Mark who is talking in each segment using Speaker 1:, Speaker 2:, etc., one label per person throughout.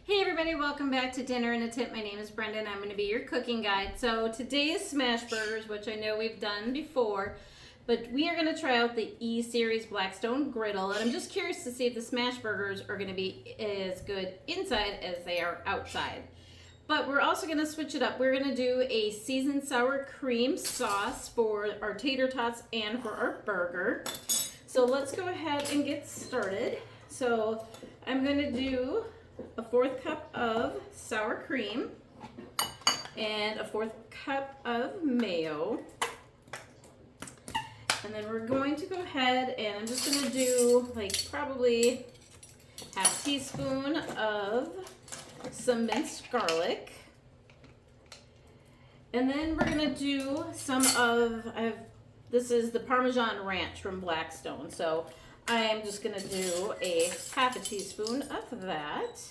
Speaker 1: Hey everybody, welcome back to Dinner and a Tip. My name is Brenda and I'm going to be your cooking guide. So today is smash burgers, which I know we've done before, but we are going to try out the E-Series Blackstone Griddle, and I'm just curious to see if the smash burgers are going to be as good inside as they are outside. But we're also going to switch it up. We're going to do a seasoned sour cream sauce for our tater tots and for our burger. So let's go ahead and get started. So I'm going to do a 1/4 cup of sour cream and a 1/4 cup of mayo. And then we're going to go ahead and I'm just going to do like probably 1/2 teaspoon of some minced garlic. And then we're going to do some of, this is the Parmesan ranch from Blackstone. So I am just going to do a 1/2 teaspoon of that.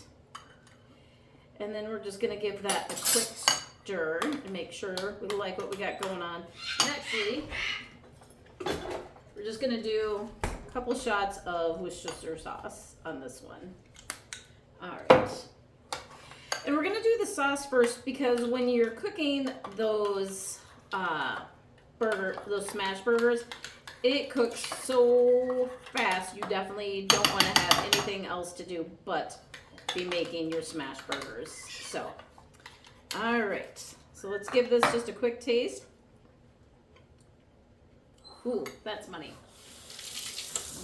Speaker 1: And then we're just going to give that a quick stir and make sure we like what we got going on. And actually, we're just going to do a couple shots of Worcestershire sauce on this one. All right. And we're going to do the sauce first because when you're cooking those smash burgers, it cooks so fast, you definitely don't want to have anything else to do but be making your smash burgers. So, all right. So let's give this just a quick taste. Ooh, that's money.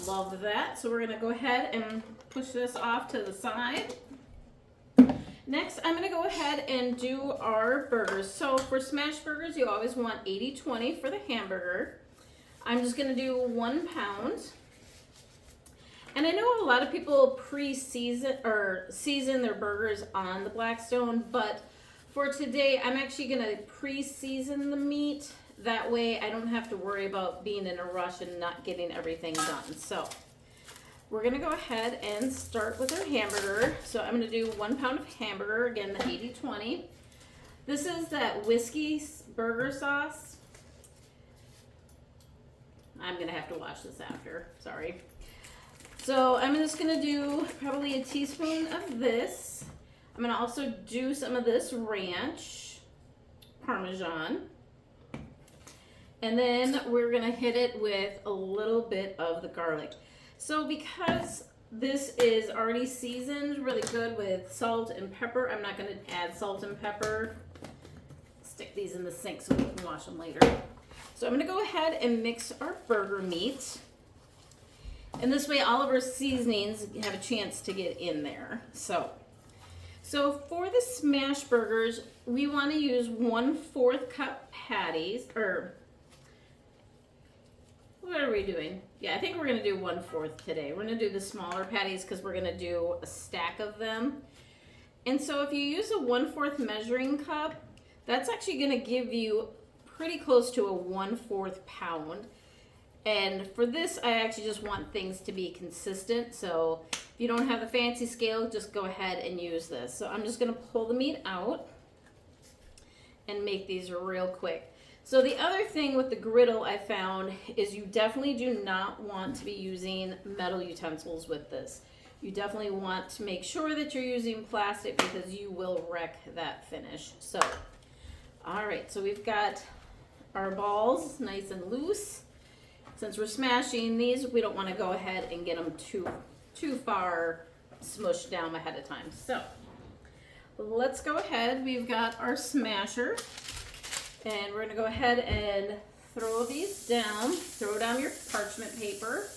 Speaker 1: Love that. So we're going to go ahead and push this off to the side. Next, I'm going to go ahead and do our burgers. So for smash burgers, you always want 80-20 for the hamburger. I'm just going to do 1 pound. And I know a lot of people pre-season or season their burgers on the Blackstone, but for today, I'm actually going to pre-season the meat. That way I don't have to worry about being in a rush and not getting everything done. So we're going to go ahead and start with our hamburger. So I'm going to do 1 pound of hamburger, again, the 80-20. This is that whiskey burger sauce. I'm going to have to wash this after, sorry. So I'm just going to do probably a teaspoon of this. I'm going to also do some of this ranch, Parmesan. And then we're going to hit it with a little bit of the garlic. So because this is already seasoned really good with salt and pepper, I'm not going to add salt and pepper. Stick these in the sink so we can wash them later. So I'm going to go ahead and mix our burger meat. And this way all of our seasonings have a chance to get in there. So for the smash burgers, we want to use 1/4 cup patties, or what are we doing? Yeah, I think we're going to do 1/4 today. We're going to do the smaller patties because we're going to do a stack of them. And so if you use a 1/4 measuring cup, that's actually going to give you pretty close to a 1/4 pound. And for this, I actually just want things to be consistent. So if you don't have the fancy scale, just go ahead and use this. So I'm just going to pull the meat out and make these real quick. So the other thing with the griddle I found is you definitely do not want to be using metal utensils with this. You definitely want to make sure that you're using plastic because you will wreck that finish. So, all right, so we've got our balls nice and loose. Since we're smashing these, we don't want to go ahead and get them too far smushed down ahead of time. So let's go ahead. We've got our smasher, and we're going to go ahead and throw these down. Throw down your parchment paper.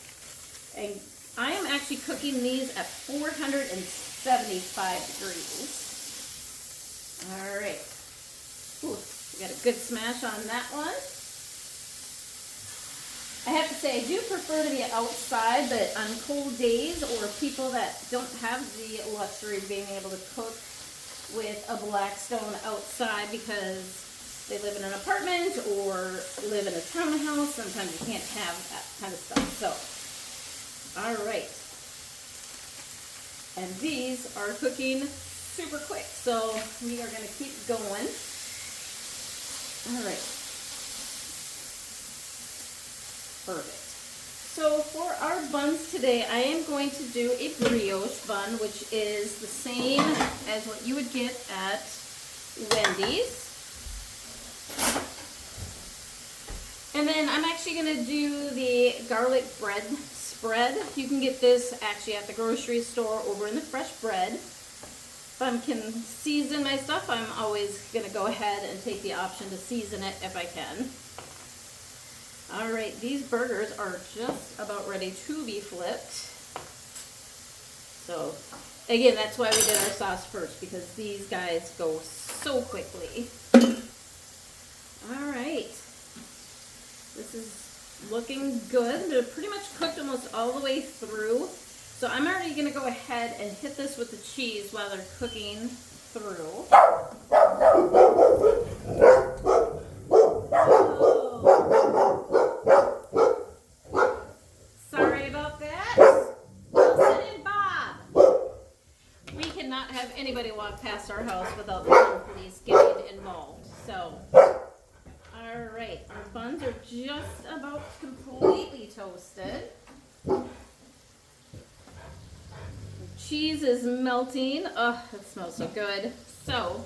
Speaker 1: And I am actually cooking these at 475 degrees. All right. Ooh, we got a good smash on that one. I have to say, I do prefer to be outside, but on cold days or people that don't have the luxury of being able to cook with a Blackstone outside because they live in an apartment or live in a townhouse, sometimes you can't have that kind of stuff. So, all right. And these are cooking super quick, so we are going to keep going. All right. Perfect. So for our buns today, I am going to do a brioche bun, which is the same as what you would get at Wendy's. And then I'm actually going to do the garlic bread spread. You can get this actually at the grocery store over in the fresh bread. If I can season my stuff, I'm always going to go ahead and take the option to season it if I can. All right, these burgers are just about ready to be flipped. So, again, that's why we did our sauce first, because these guys go so quickly. All right. This is looking good. They're pretty much cooked almost all the way through. So I'm already going to go ahead and hit this with the cheese while they're cooking through. Sorry about that. Wilson and Bob. We cannot have anybody walk past our house without the police getting involved. So, all right, our buns are just about completely toasted. Cheese is melting. Oh, it smells so good. So,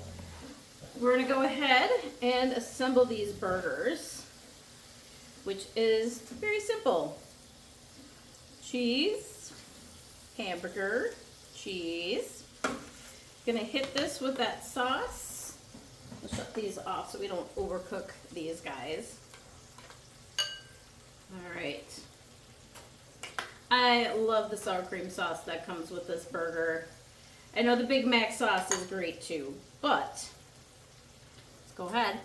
Speaker 1: we're going to go ahead and assemble these burgers, which is very simple. Cheese, hamburger, cheese. Going to hit this with that sauce. We'll shut these off so we don't overcook these guys. All right. I love the sour cream sauce that comes with this burger. I know the Big Mac sauce is great too, but let's go ahead.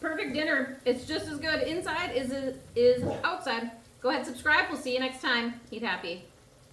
Speaker 1: Perfect dinner. It's just as good inside as it is outside. Go ahead, subscribe. We'll see you next time. Eat happy.